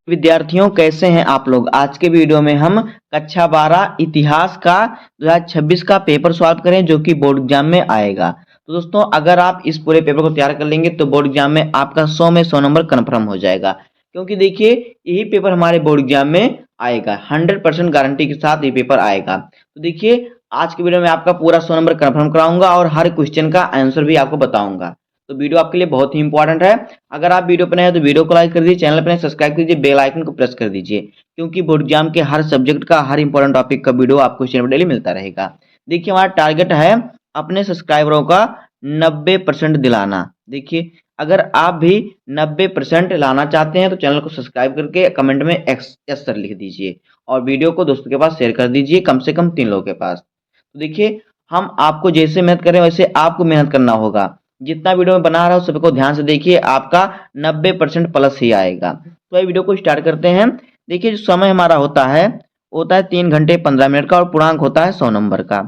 विद्यार्थियों कैसे हैं आप लोग। आज के वीडियो में हम कक्षा 12 इतिहास का 2026 का पेपर सॉल्व करें जो कि बोर्ड एग्जाम में आएगा। तो दोस्तों अगर आप इस पूरे पेपर को तैयार कर लेंगे तो बोर्ड एग्जाम में आपका 100 में 100 नंबर कन्फर्म हो जाएगा, क्योंकि देखिए यही पेपर हमारे बोर्ड एग्जाम में आएगा। 100% गारंटी के साथ ये पेपर आएगा। तो देखिए आज के वीडियो में आपका पूरा 100 नंबर कन्फर्म कराऊंगा और हर क्वेश्चन का आंसर भी आपको बताऊंगा। तो वीडियो आपके लिए बहुत ही इंपॉर्टेंट है। अगर आप वीडियो पर नए हैं तो वीडियो को लाइक कर दीजिए, चैनल पर नए सब्सक्राइब कीजिए, बेल आइकन को प्रेस कर दीजिए, क्योंकि बोर्ड एग्जाम के हर सब्जेक्ट का हर इंपॉर्टेंट टॉपिक का वीडियो आपको चैनल पर डेली मिलता रहेगा। देखिए हमारा टारगेट है अपने सब्सक्राइबरों का 90% दिलाना। देखिए अगर आप भी 90% लाना चाहते हैं तो चैनल को सब्सक्राइब करके कमेंट में एक्स यस सर लिख दीजिए और वीडियो को दोस्तों के पास शेयर कर दीजिए, कम से कम 3 लोगों के पास। तो देखिए हम आपको जैसे मेहनत करें वैसे आपको मेहनत करना होगा। जितना वीडियो में बना रहा हूं सबको ध्यान से देखिए, आपका 90% प्लस ही आएगा। तो ये वीडियो को स्टार्ट करते हैं। देखिए जो समय हमारा होता है 3 घंटे 15 मिनट का और पूर्णांक होता है 100 नंबर का।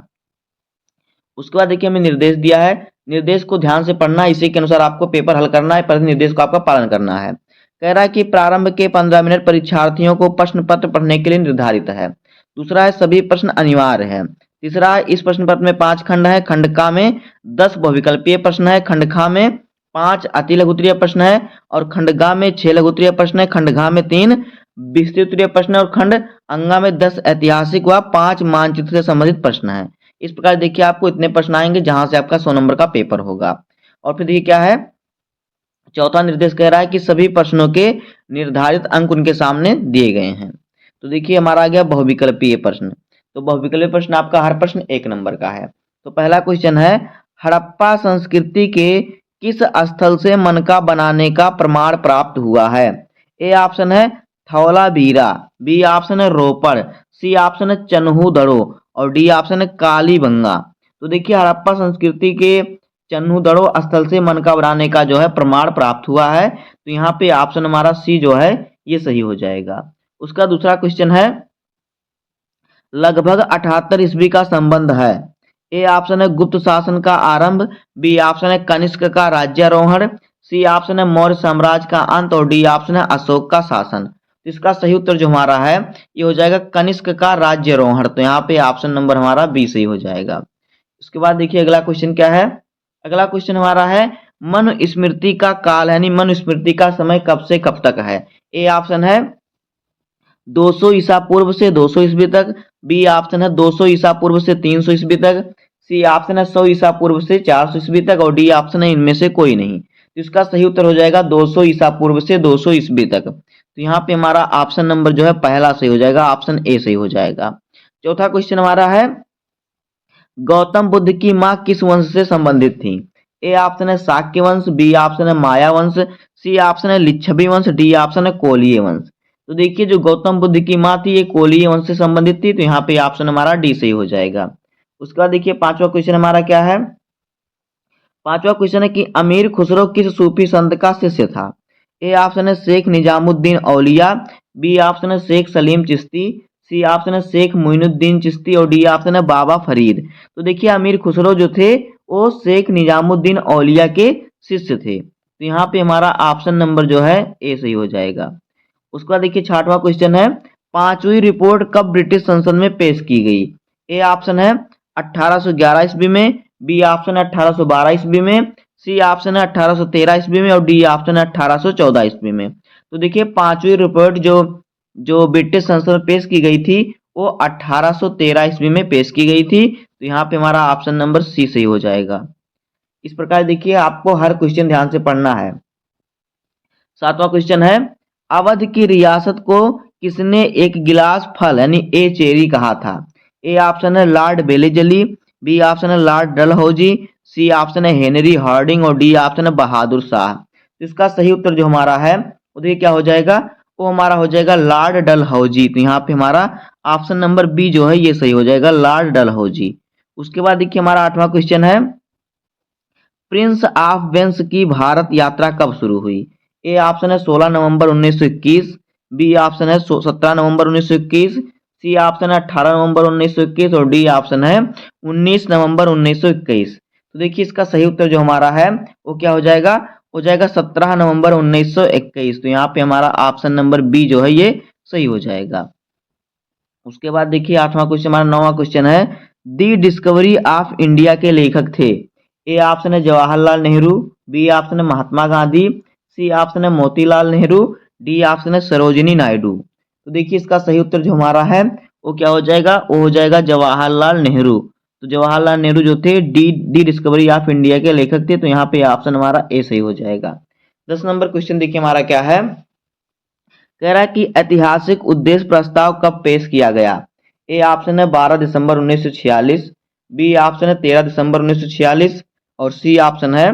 उसके बाद देखिए हमें निर्देश दिया है, निर्देश को ध्यान से पढ़ना है, इसी के अनुसार आपको पेपर हल करना है, पर निर्देश को आपका पालन करना है। कह रहा है कि प्रारंभ के 15 मिनट परीक्षार्थियों को प्रश्न पत्र पढ़ने के लिए निर्धारित है। दूसरा है सभी प्रश्न अनिवार्य है। तीसरा है इस प्रश्न पत्र में 5 खंड है, खंड का में 10 बहुविकल्पीय प्रश्न है, खंड खा में 5 अति लघु उत्तरीय प्रश्न है और खंड गा में 6 लघु उत्तरीय प्रश्न है, खंड घा में 3 विस्तृत उत्तरीय प्रश्न है और खंड अंगा में 10 ऐतिहासिक व 5 मानचित्र से संबंधित प्रश्न है। इस प्रकार देखिए आपको इतने प्रश्न आएंगे जहां से आपका 100 नंबर का पेपर होगा। और फिर देखिए क्या है, चौथा निर्देश कह रहा है कि सभी प्रश्नों के निर्धारित अंक उनके सामने दिए गए हैं। तो देखिए हमारा आ गया बहुविकल्पीय प्रश्न। तो बहुविकल्पीय प्रश्न आपका हर प्रश्न 1 नंबर का है। तो पहला क्वेश्चन है, हड़प्पा संस्कृति के किस स्थल से मनका बनाने का प्रमाण प्राप्त हुआ है। ए ऑप्शन है धौलावीरा, बी ऑप्शन है रोपड़, सी ऑप्शन है चन्हूदड़ो और डी ऑप्शन है कालीबंगा। तो देखिए हड़प्पा संस्कृति के चन्हूदड़ो स्थल से मनका बनाने का जो है प्रमाण प्राप्त हुआ है। तो यहाँ पे ऑप्शन हमारा सी जो है ये सही हो जाएगा। उसका दूसरा क्वेश्चन है, लगभग 78 ईस्वी का संबंध है। ए ऑप्शन है गुप्त शासन का आरंभ, बी ऑप्शन है कनिष्क का राज्यारोहण, सी ऑप्शन है मौर्य साम्राज्य का अंत और डी ऑप्शन है अशोक का शासन। तो इसका सही उत्तर जो हमारा है ये हो जाएगा कनिष्क का राज्यारोहण। तो यहाँ पे ऑप्शन नंबर हमारा बी सही हो जाएगा। उसके बाद देखिए अगला क्वेश्चन क्या है, अगला क्वेश्चन हमारा है मनुस्मृति का काल यानी मनुस्मृति का समय कब से कब तक है। ए ऑप्शन है 200 ईसा पूर्व से 200 ईस्वी तक, बी ऑप्शन है 200 ईसा पूर्व से 300 ईस्वी तक, सी ऑप्शन है 100 ईसा पूर्व से 400 ईस्वी तक और डी ऑप्शन है इनमें से कोई नहीं। तो इसका सही उत्तर हो जाएगा 200 ईसा पूर्व से 200 ईस्वी तक। तो यहाँ पे हमारा ऑप्शन नंबर जो है पहला सही हो जाएगा, ऑप्शन ए सही हो जाएगा। चौथा क्वेश्चन हमारा है, गौतम बुद्ध की मां किस वंश से संबंधित थी। ए ऑप्शन है शाक्य वंश, बी ऑप्शन है माया वंश, सी ऑप्शन है लिच्छवी वंश, डी ऑप्शन है कोलीय वंश। तो देखिए जो गौतम बुद्ध की मां थी ये कोलीय वंश से संबंधित थी। तो यहाँ पे ऑप्शन हमारा डी सही हो जाएगा। उसके बाद देखिए पांचवा क्वेश्चन हमारा क्या है, पांचवा क्वेश्चन है कि अमीर खुसरो किस सूफी संत का शिष्य था। ए ऑप्शन है शेख निजामुद्दीन औलिया, बी ऑप्शन है शेख सलीम चिश्ती, सी ऑप्शन है शेख मोइनुद्दीन चिश्ती और डी ऑप्शन है बाबा फरीद। तो देखिए अमीर खुसरो जो थे वो शेख निजामुद्दीन औलिया के शिष्य थे। तो यहाँ पे हमारा ऑप्शन नंबर जो है ए सही हो जाएगा। उसके बाद देखिए छठवां क्वेश्चन है, पांचवी रिपोर्ट कब ब्रिटिश संसद में पेश की गई। ए ऑप्शन है 1811 ईस्वी में, बी ऑप्शन है 1812 ईस्वी में, सी ऑप्शन है 1813 ईस्वी में और डी ऑप्शन है 1814 ईस्वी में। तो देखिए पांचवी रिपोर्ट जो जो ब्रिटिश संसद में पेश की गई थी वो 1813 ईस्वी में पेश की गई थी। तो यहाँ पे हमारा ऑप्शन नंबर सी सही हो जाएगा। इस प्रकार देखिए आपको हर क्वेश्चन ध्यान से पढ़ना है। सातवां क्वेश्चन है, अवध की रियासत को किसने एक गिलास फल यानी ए चेरी कहा था। ए ऑप्शन है लॉर्ड बेलेजली, बी ऑप्शन है लॉर्ड डलहौजी, सी ऑप्शन है हेनरी हार्डिंग और डी ऑप्शन है बहादुर शाह। इसका सही उत्तर जो हमारा है वो देखिए क्या हो जाएगा, वो हमारा हो जाएगा लॉर्ड डलहौजी। तो यहाँ पे हमारा ऑप्शन नंबर बी जो है ये सही हो जाएगा, लॉर्ड डलहौजी। उसके बाद देखिए हमारा आठवां क्वेश्चन है, प्रिंस ऑफ वेल्स की भारत यात्रा कब शुरू हुई। ए ऑप्शन है 16 नवंबर 1921, बी ऑप्शन है 17 नवंबर 1921, सी ऑप्शन है 18 नवंबर 1921 और डी ऑप्शन है 19 नवंबर 1921। तो देखिए इसका सही उत्तर जो हमारा है वो क्या हो जाएगा, हो जाएगा 17 नवंबर 1921। तो यहाँ पे हमारा ऑप्शन नंबर बी जो है ये सही हो जाएगा। उसके बाद देखिए 8वां क्वेश्चन, हमारा 9वां क्वेश्चन है, दी डिस्कवरी ऑफ इंडिया के लेखक थे। ए ऑप्शन है जवाहरलाल नेहरू, बी ऑप्शन है महात्मा गांधी, सी ऑप्शन है मोतीलाल नेहरू, डी ऑप्शन है सरोजिनी नायडू। तो देखिए इसका सही उत्तर जो हमारा है वो क्या हो जाएगा, वो हो जाएगा जवाहरलाल नेहरू। तो जवाहरलाल नेहरू जो थे D D discovery of India के लेखक थे। तो यहाँ पे ऑप्शन हमारा ए सही हो जाएगा। 10 नंबर क्वेश्चन देखिए हमारा क्या है, कह रहा है कि ऐतिहासिक उद्देश्य प्रस्ताव कब पेश किया गया। ए ऑप्शन है 12 दिसंबर 1946, बी ऑप्शन है 13 दिसंबर 1946 और सी ऑप्शन है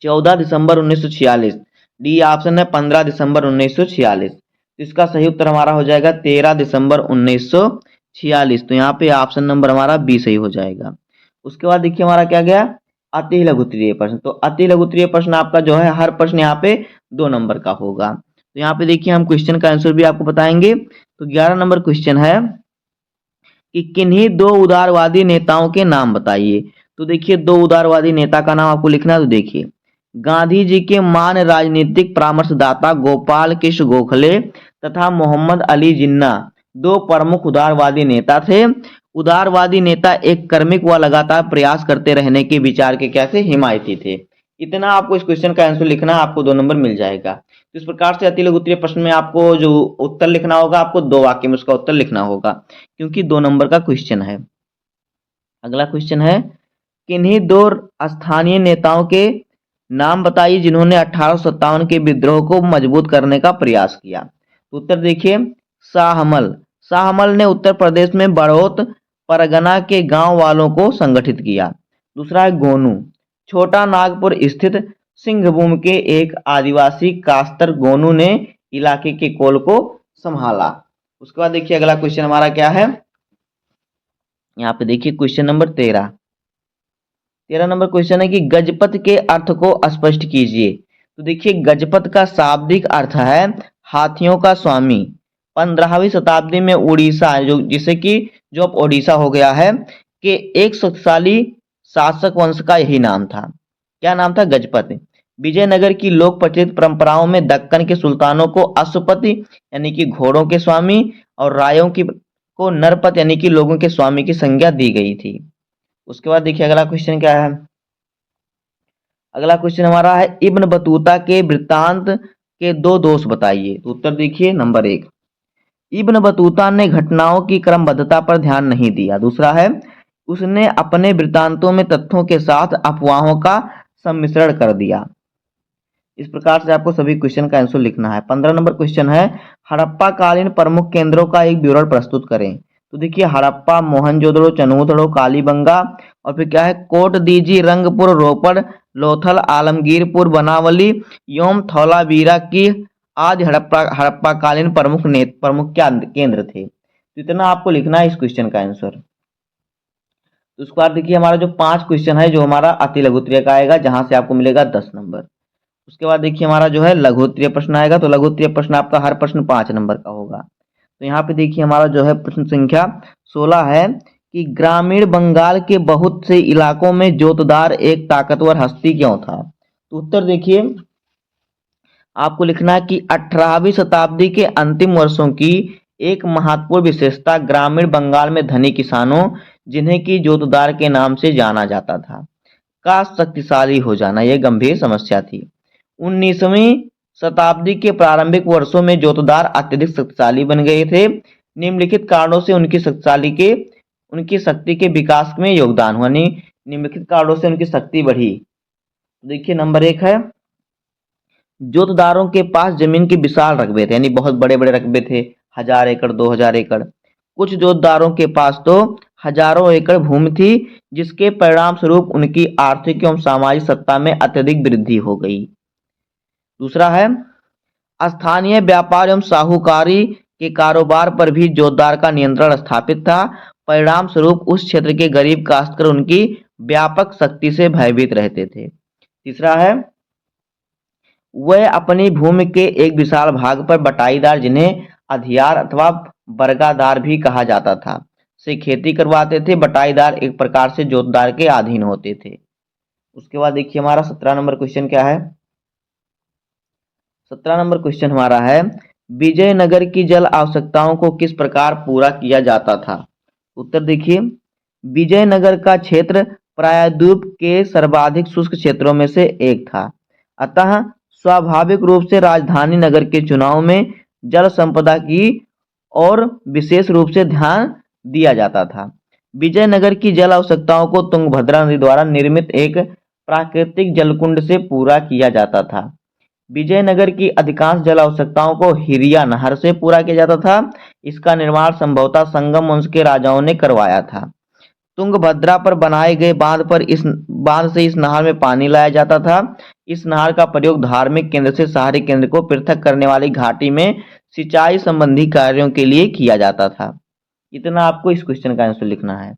14 दिसंबर 1946, डी ऑप्शन है 15 दिसंबर 1946। तो इसका सही उत्तर हमारा हो जाएगा 13 दिसंबर 1946। तो यहाँ पे ऑप्शन नंबर हमारा बी सही हो जाएगा। उसके बाद देखिए हमारा क्या गया, अति लघुत्तरीय प्रश्न। तो अति लघुत्तरीय प्रश्न आपका जो है हर प्रश्न यहाँ पे 2 नंबर का होगा। तो यहाँ पे देखिए हम क्वेश्चन का आंसर भी आपको बताएंगे। तो 11 नंबर क्वेश्चन है कि किन्हीं 2 उदारवादी नेताओं के नाम बताइए। तो देखिए 2 उदारवादी नेता का नाम आपको लिखना है। तो देखिए गांधी जी के मान राजनीतिक परामर्शदाता गोपाल कृष्ण गोखले तथा मोहम्मद अली जिन्ना 2 प्रमुख उदारवादी नेता थे। उदारवादी नेता एक कर्मिक व लगातार प्रयास करते रहने के विचार के क्या थे, हिमायती थे। इतना आपको इस क्वेश्चन का आंसर लिखना, आपको 2 नंबर मिल जाएगा। तो इस प्रकार से अति लघुत्तरीय प्रश्न में आपको जो उत्तर लिखना होगा, आपको 2 वाक्य में उसका उत्तर लिखना होगा, क्योंकि 2 नंबर का क्वेश्चन है। अगला क्वेश्चन है, किन्हीं 2 स्थानीय नेताओं के नाम बताइए जिन्होंने 1857 के विद्रोह को मजबूत करने का प्रयास किया। तो उत्तर देखिए, शाहमल। शाहमल ने उत्तर प्रदेश में बड़ौत परगना के गांव वालों को संगठित किया। दूसरा है गोनू। छोटा नागपुर स्थित सिंहभूम के एक आदिवासी कास्तर गोनू ने इलाके के कोल को संभाला। उसके बाद देखिए अगला क्वेश्चन हमारा क्या है, यहाँ पे देखिए क्वेश्चन नंबर 13 नंबर क्वेश्चन है कि गजपत के अर्थ को स्पष्ट कीजिए। तो देखिए गजपत का शाब्दिक अर्थ है हाथियों का स्वामी। 15वीं शताब्दी में उड़ीसा जो जिसे कि जो अब ओडिशा हो गया है कि एक शक्तिशाली शासक वंश का यही नाम था। क्या नाम था, गजपत। विजयनगर की लोक प्रचलित परंपराओं में दक्कन के सुल्तानों को अश्वपति यानी कि घोड़ों के स्वामी और रायों की को नरपत यानी कि लोगों के स्वामी की संज्ञा दी गई थी। उसके बाद देखिए अगला क्वेश्चन क्या है, अगला क्वेश्चन हमारा है इब्न बतूता के वृत्तांत के 2 दोष बताइए। तो उत्तर देखिए नंबर 1, इब्न बतूता ने घटनाओं की क्रमबद्धता पर ध्यान नहीं दिया। दूसरा है उसने अपने वृत्तांतों में तथ्यों के साथ अफवाहों का सम्मिश्रण कर दिया। इस प्रकार से आपको सभी क्वेश्चन का आंसर लिखना है। 15 नंबर क्वेश्चन है हड़प्पा कालीन प्रमुख केंद्रों का एक विवरण प्रस्तुत करें। तो देखिए हड़प्पा, मोहनजोदड़ो, चनूतड़ो, कालीबंगा और फिर क्या है कोट दीजी, रंगपुर, रोपड़, लोथल, आलमगीरपुर, बनावली एवं थौलावीरा की आज हड़प्पा कालीन प्रमुख क्या केंद्र थे। तो इतना आपको लिखना है इस क्वेश्चन का आंसर। तो उसके बाद देखिए हमारा जो 5 क्वेश्चन है जो हमारा अति लघुत्तरीय का आएगा, जहां से आपको मिलेगा 10 नंबर। उसके बाद देखिए हमारा जो है लघुत्तरीय प्रश्न आएगा। तो लघुत्तरीय प्रश्न आपका हर प्रश्न 5 नंबर का होगा। तो यहाँ पे देखिए हमारा जो है प्रश्न संख्या 16 है कि ग्रामीण बंगाल के बहुत से इलाकों में जोतदार एक ताकतवर हस्ती क्यों था। तो उत्तर देखिए आपको लिखना है कि 18वीं शताब्दी के अंतिम वर्षों की एक महत्वपूर्ण विशेषता ग्रामीण बंगाल में धनी किसानों, जिन्हें की जोतदार के नाम से जाना जाता था, का शक्तिशाली हो जाना यह गंभीर समस्या थी। 19वीं शताब्दी के प्रारंभिक वर्षों में जोतदार अत्यधिक शक्तिशाली बन गए थे। निम्नलिखित कारणों से उनकी शक्ति के विकास में योगदान हुआ। निम्नलिखित कारणों से उनकी शक्ति बढ़ी। देखिए नंबर 1 है जोतदारों के पास जमीन के विशाल रकबे थे, यानी बहुत बड़े बड़े रकबे थे, 1000 एकड़ 2000 एकड़। कुछ जोतदारों के पास तो हजारों एकड़ भूमि थी, जिसके परिणाम स्वरूप उनकी आर्थिक एवं सामाजिक सत्ता में अत्यधिक वृद्धि हो गई। दूसरा है स्थानीय व्यापार एवं साहूकारी के कारोबार पर भी जोतदार का नियंत्रण स्थापित था। परिणाम स्वरूप उस क्षेत्र के गरीब काश्तकार उनकी व्यापक शक्ति से भयभीत रहते थे। तीसरा है वह अपनी भूमि के एक विशाल भाग पर बटाईदार, जिन्हें अधियार अथवा बरगादार भी कहा जाता था, से खेती करवाते थे। बटाईदार एक प्रकार से जोतदार के अधीन होते थे। उसके बाद देखिए हमारा 17 नंबर क्वेश्चन क्या है। 17 नंबर क्वेश्चन हमारा है, विजयनगर की जल आवश्यकताओं को किस प्रकार पूरा किया जाता था। उत्तर देखिए, विजयनगर का क्षेत्र प्रायद्वीप के सर्वाधिक शुष्क क्षेत्रों में से एक था, अतः स्वाभाविक रूप से राजधानी नगर के चुनाव में जल संपदा की और विशेष रूप से ध्यान दिया जाता था। विजयनगर की जल आवश्यकताओं को तुंगभद्रा नदी द्वारा निर्मित एक प्राकृतिक जलकुंड से पूरा किया जाता था। विजयनगर की अधिकांश जल आवश्यकताओं को हिरिया नहर से पूरा किया जाता था। इसका निर्माण संभवतः संगम वंश के राजाओं ने करवाया था। तुंगभद्रा पर बनाए गए बांध से इस नहर में पानी लाया जाता था। इस नहर का प्रयोग धार्मिक केंद्र से शहरी केंद्र को पृथक करने वाली घाटी में सिंचाई संबंधी कार्यों के लिए किया जाता था। इतना आपको इस क्वेश्चन का आंसर लिखना है।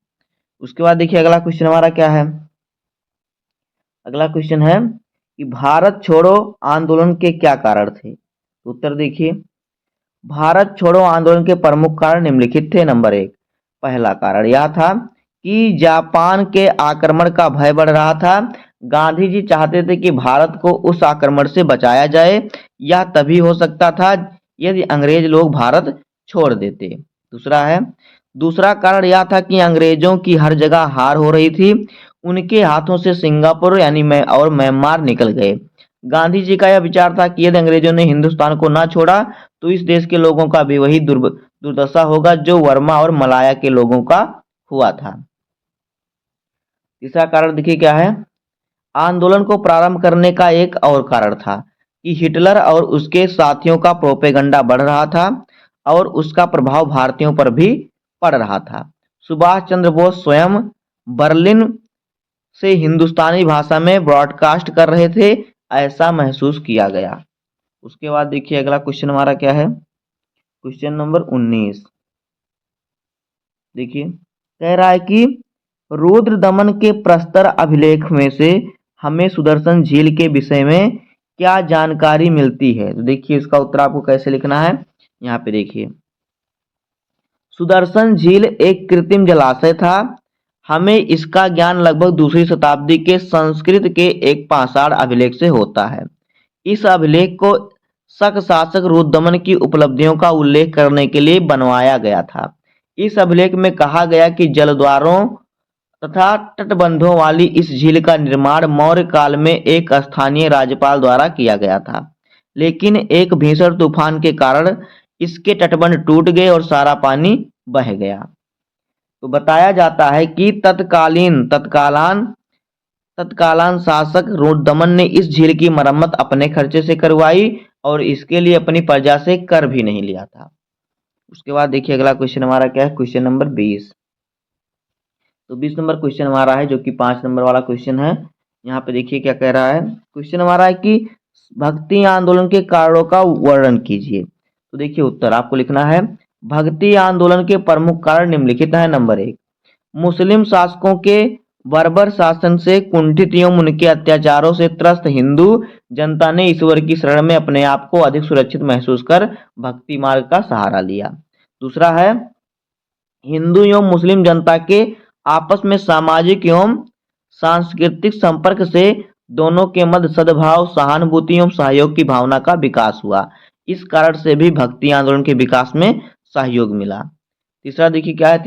उसके बाद देखिए अगला क्वेश्चन हमारा क्या है। अगला क्वेश्चन है कि भारत छोड़ो आंदोलन के क्या कारण थे। तो उत्तर देखिए, भारत छोड़ो आंदोलन के प्रमुख कारण निम्नलिखित थे। नंबर 1, पहला कारण यह था कि जापान के आक्रमण का भय बढ़ रहा था। गांधी जी चाहते थे कि भारत को उस आक्रमण से बचाया जाए। यह तभी हो सकता था यदि अंग्रेज लोग भारत छोड़ देते। दूसरा कारण यह था कि अंग्रेजों की हर जगह हार हो रही थी। उनके हाथों से सिंगापुर और म्यांमार निकल गए। गांधी जी का यह विचार था कि यदि अंग्रेजों ने हिंदुस्तान को ना छोड़ा तो इस देश के लोगों का भी वही दुर्दशा होगा जो वर्मा और मलाया के लोगों का हुआ था। तीसरा कारण देखिए क्या है। आंदोलन को प्रारंभ करने का एक और कारण था कि हिटलर और उसके साथियों का प्रोपेगेंडा बढ़ रहा था और उसका प्रभाव भारतीयों पर भी पड़ रहा था। सुभाष चंद्र बोस स्वयं बर्लिन से हिंदुस्तानी भाषा में ब्रॉडकास्ट कर रहे थे, ऐसा महसूस किया गया। उसके बाद देखिए अगला क्वेश्चन हमारा क्या है। क्वेश्चन नंबर 19 देखिए, कह रहा है कि रुद्र दमन के प्रस्तर अभिलेख में से हमें सुदर्शन झील के विषय में क्या जानकारी मिलती है। तो देखिए इसका उत्तर आपको कैसे लिखना है। यहाँ पे देखिए, सुदर्शन झील एक कृत्रिम जलाशय था। हमें इसका ज्ञान लगभग दूसरी शताब्दी के संस्कृत के एक पाषाण अभिलेख से होता है। इस अभिलेख को शक शासक रुद्रदमन की उपलब्धियों का उल्लेख करने के लिए बनवाया गया था। इस अभिलेख में कहा गया कि जलद्वारों तथा तटबंधों वाली इस झील का निर्माण मौर्य काल में एक स्थानीय राज्यपाल द्वारा किया गया था, लेकिन एक भीषण तूफान के कारण इसके तटबंध टूट गए और सारा पानी बह गया। तो बताया जाता है कि तत्कालान शासक रुद्रदमन ने इस झील की मरम्मत अपने खर्चे से करवाई और इसके लिए अपनी प्रजा से कर भी नहीं लिया था। उसके बाद देखिए अगला क्वेश्चन हमारा क्या है। Question number 20। तो 20 नंबर क्वेश्चन हमारा है जो कि 5 नंबर वाला क्वेश्चन है। यहाँ पे देखिए क्या कह रहा है। क्वेश्चन हमारा है कि भक्ति आंदोलन के कारणों का वर्णन कीजिए। तो देखिए उत्तर आपको लिखना है, भक्ति आंदोलन के प्रमुख कारण निम्नलिखित है। नंबर 1, मुस्लिम शासकों के बर्बर शासन से कुंठित एवं उनके अत्याचारों से त्रस्त हिंदू जनता ने ईश्वर की शरण में अपने आप को अधिक सुरक्षित महसूस कर भक्ति मार्ग का सहारा लिया। दूसरा है, हिंदू एवं मुस्लिम जनता के आपस में सामाजिक एवं सांस्कृतिक संपर्क से दोनों के मध्य सद्भाव, सहानुभूति एवं सहयोग की भावना का विकास हुआ। इस कारण से भी भक्ति आंदोलन के विकास में सहयोग मिला। तीसरा देखिए क्या है।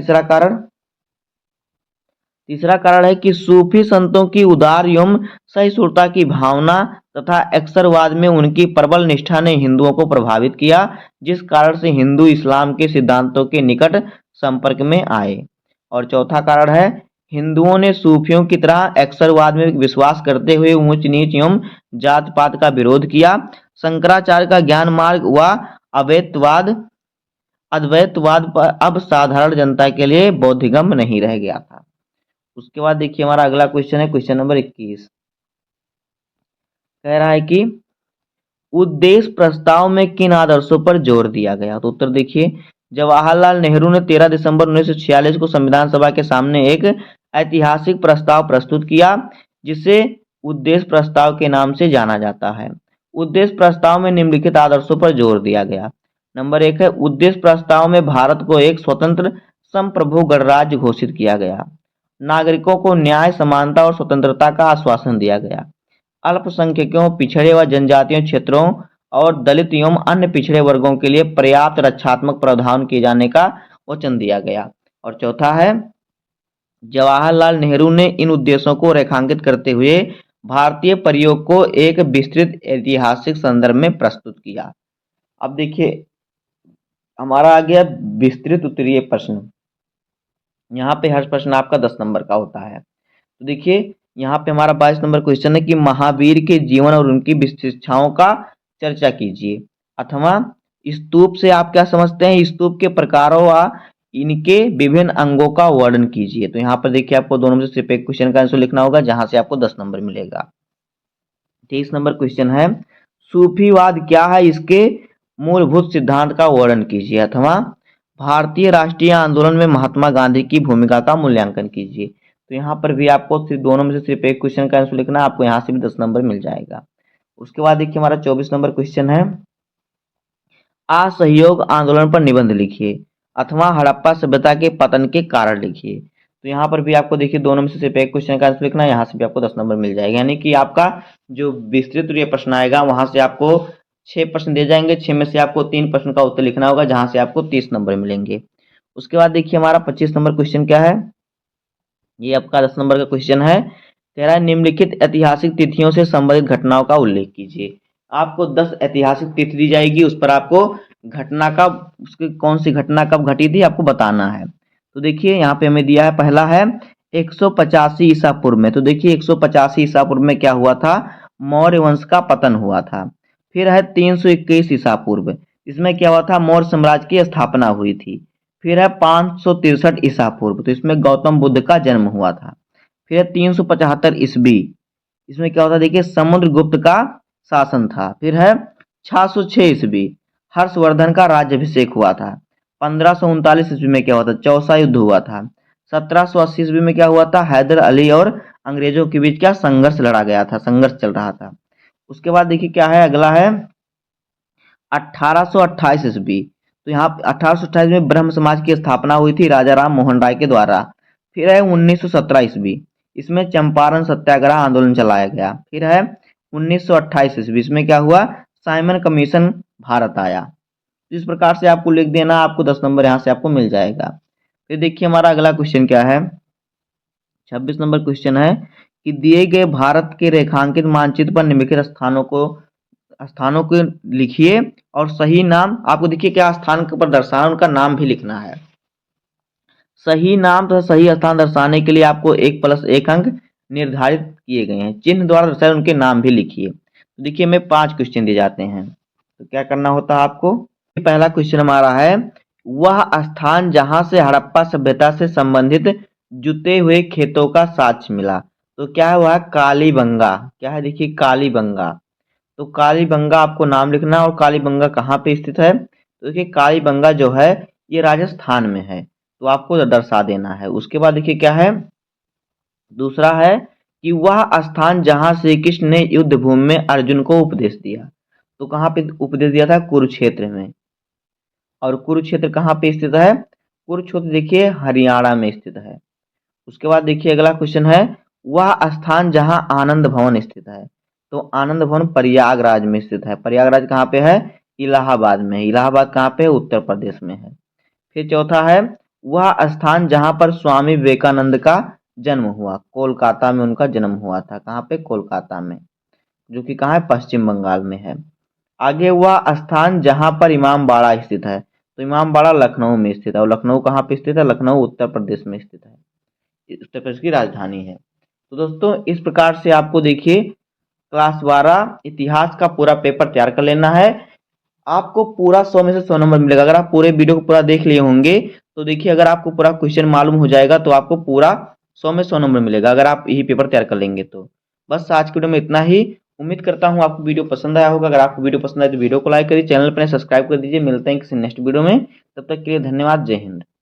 तीसरा कारण है कि सूफी संतों की उदार एवं सहिष्णुता की भावना तथा अक्सरवाद में उनकी प्रबल निष्ठा ने हिंदुओं को प्रभावित किया, जिस कारण से हिंदू इस्लाम के सिद्धांतों के निकट संपर्क में आए। और चौथा कारण है, हिंदुओं ने सूफियों की तरह अक्सरवाद में विश्वास करते हुए ऊंच नीच एवं जात पात का विरोध किया। शंकराचार्य का ज्ञान मार्ग व अद्वैतवाद पर अब साधारण जनता के लिए बोधगम्य नहीं रह गया था। उसके बाद देखिए हमारा अगला क्वेश्चन है। क्वेश्चन नंबर 21 कह रहा है कि उद्देश्य प्रस्ताव में किन आदर्शों पर जोर दिया गया। तो उत्तर देखिए, जवाहरलाल नेहरू ने 13 दिसंबर 1946 को संविधान सभा के सामने एक ऐतिहासिक प्रस्ताव प्रस्तुत किया, जिसे उद्देश्य प्रस्ताव के नाम से जाना जाता है। उद्देश्य प्रस्ताव में निम्नलिखित आदर्शों पर जोर दिया गया। नंबर 1 है, उद्देश्य प्रस्ताव में भारत को एक स्वतंत्र संप्रभु गणराज्य घोषित किया गया। नागरिकों को न्याय, समानता और स्वतंत्रता का आश्वासन दिया गया। अल्पसंख्यकों, पिछड़े व जनजातीय क्षेत्रों और दलित एवं अन्य पिछड़े वर्गों के लिए पर्याप्त रक्षात्मक प्रावधान किए जाने का वचन दिया गया। और चौथा है, जवाहरलाल नेहरू ने इन उद्देश्यों को रेखांकित करते हुए भारतीय प्रयोग को एक विस्तृत ऐतिहासिक संदर्भ में प्रस्तुत किया। अब देखिए हमारा आ गया विस्तृत उत्तरीय प्रश्न। यहाँ पे हर प्रश्न आपका 10 नंबर का होता है। तो देखिए यहाँ पे हमारा 22 नंबर क्वेश्चन है कि महावीर के जीवन और उनकी विशिष्टताओं का चर्चा कीजिए। अथवा स्तूप से आप क्या समझते हैं, स्तूप के प्रकारों व इनके विभिन्न अंगों का वर्णन कीजिए। तो यहाँ पर देखिए आपको दोनों में से सिर्फ एक क्वेश्चन का आंसर लिखना होगा, जहां से आपको 10 नंबर मिलेगा। 23 नंबर क्वेश्चन है, सूफीवाद क्या है, इसके मूलभूत सिद्धांत का वर्णन कीजिए। अथवा भारतीय राष्ट्रीय आंदोलन में महात्मा गांधी की भूमिका का मूल्यांकन कीजिए। तो यहाँ पर भी आपको सिर्फ दोनों में से सिर्फ एक क्वेश्चन का आंसर लिखना है, आपको यहाँ से भी 10 नंबर मिल जाएगा। उसके बाद देखिए हमारा 24 नंबर क्वेश्चन है, असहयोग आंदोलन पर निबंध लिखिए अथवा हड़प्पा सभ्यता के पतन के कारण लिखिए। तो यहाँ पर भी आपको देखिए दोनों में से सिर्फ एक क्वेश्चन का आंसर लिखना है, यहाँ से भी आपको 10 नंबर मिल जाएगा। यानी कि आपका जो विस्तृत ये प्रश्न आएगा वहां से आपको 6 प्रश्न दिए जाएंगे, 6 में से आपको 3 प्रश्न का उत्तर लिखना होगा, जहां से आपको 30 नंबर मिलेंगे। उसके बाद देखिए हमारा 25 नंबर क्वेश्चन क्या है, ये आपका 10 नंबर का क्वेश्चन है, कह रहा है निम्नलिखित ऐतिहासिक तिथियों से संबंधित घटनाओं का उल्लेख कीजिए। आपको 10 ऐतिहासिक तिथि दी जाएगी, उस पर आपको घटना का उसकी कौन सी घटना कब घटी थी आपको बताना है। तो देखिए यहाँ पे हमें दिया है, पहला है 185 ईसा पूर्व में। तो देखिए 185 ईसा पूर्व में क्या हुआ था, मौर्य वंश का पतन हुआ था। फिर है 321 ईसा पूर्व, इसमें क्या हुआ था, मौर्य साम्राज्य की स्थापना हुई थी। फिर है 563 ईसा पूर्व, तो इसमें गौतम बुद्ध का जन्म हुआ था। फिर है 375 ईस्वी, इसमें क्या होता देखिए समुद्रगुप्त का शासन था। फिर है 606 ईस्वी, हर्षवर्धन का राज्यभिषेक हुआ था। 1539 ईस्वी में क्या हुआ था, चौसा युद्ध हुआ था। 1780 ईस्वी में क्या हुआ था, हैदर अली और अंग्रेजों के बीच क्या संघर्ष लड़ा गया था, संघर्ष चल रहा था। उसके बाद देखिए क्या है, अगला है 1828 ईस्वी। तो यहाँ 1828 में ब्रह्म समाज की स्थापना हुई थी राजा राम मोहन राय के द्वारा। फिर है 1917 ईस्वी, इसमें चंपारण सत्याग्रह आंदोलन चलाया गया। फिर है 1928 ईस्वी, इसमें क्या हुआ, साइमन कमीशन भारत आया। इस प्रकार से आपको लिख देना, आपको 10 नंबर यहाँ से आपको मिल जाएगा। फिर देखिए हमारा अगला क्वेश्चन क्या है, 26 नंबर क्वेश्चन है कि दिए गए भारत के रेखांकित मानचित्र पर निम्नलिखित स्थानों को लिखिए और सही नाम, आपको देखिए क्या स्थान पर दर्शाना, उनका नाम भी लिखना है। सही नाम तथा सही स्थान दर्शाने के लिए आपको 1+1 अंक निर्धारित किए गए हैं। चिन्ह द्वारा दर्शाए उनके नाम भी लिखिए। तो देखिए हमें 5 क्वेश्चन दिए जाते हैं, तो क्या करना होता है आपको। पहला क्वेश्चन हमारा है, वह स्थान जहां से हड़प्पा सभ्यता से संबंधित जुते हुए खेतों का साक्ष्य मिला। तो क्या है, वह कालीबंगा। क्या है देखिए कालीबंगा। तो कालीबंगा आपको नाम लिखना, और कालीबंगा कहाँ पे स्थित है, तो देखिए कालीबंगा जो है ये राजस्थान में है, तो आपको दर्शा देना है। उसके बाद देखिए क्या है, दूसरा है कि वह स्थान जहां श्री कृष्ण ने युद्ध भूमि में अर्जुन को उपदेश दिया। तो कहाँ पे उपदेश दिया था, कुरुक्षेत्र में। और कुरुक्षेत्र कहाँ पे स्थित है, कुरुक्षेत्र देखिए हरियाणा में स्थित है। उसके बाद देखिए अगला क्वेश्चन है, वह स्थान जहां आनंद भवन स्थित है। तो आनंद भवन प्रयागराज में स्थित है। प्रयागराज कहाँ पे है, इलाहाबाद में। इलाहाबाद कहाँ पे है, उत्तर प्रदेश में है। फिर चौथा है, वह स्थान जहां पर स्वामी विवेकानंद का जन्म हुआ। कोलकाता में उनका जन्म हुआ था। कहाँ पे, कोलकाता में, जो कि कहाँ है, पश्चिम बंगाल में है। आगे, वह स्थान जहां पर इमामबाड़ा स्थित है। तो इमामबाड़ा लखनऊ में स्थित है। और लखनऊ कहाँ पे स्थित है, लखनऊ उत्तर प्रदेश में स्थित है, उत्तर प्रदेश की राजधानी है। तो दोस्तों इस प्रकार से आपको देखिए क्लास 12 इतिहास का पूरा पेपर तैयार कर लेना है। आपको पूरा 100 में से 100 नंबर मिलेगा। अगर आप पूरे वीडियो को पूरा देख लिए होंगे तो देखिए अगर आपको पूरा क्वेश्चन मालूम हो जाएगा तो आपको पूरा 100 में 100 नंबर मिलेगा, अगर आप यही पेपर तैयार कर लेंगे तो। बस आज की वीडियो में इतना ही। उम्मीद करता हूँ आपको वीडियो पसंद आया होगा। अगर आपको वीडियो पसंद आए तो वीडियो को लाइक करिए, चैनल पर सब्सक्राइब कर दीजिए। मिलते हैं किसी नेक्स्ट वीडियो में, तब तक के लिए धन्यवाद। जय हिंद।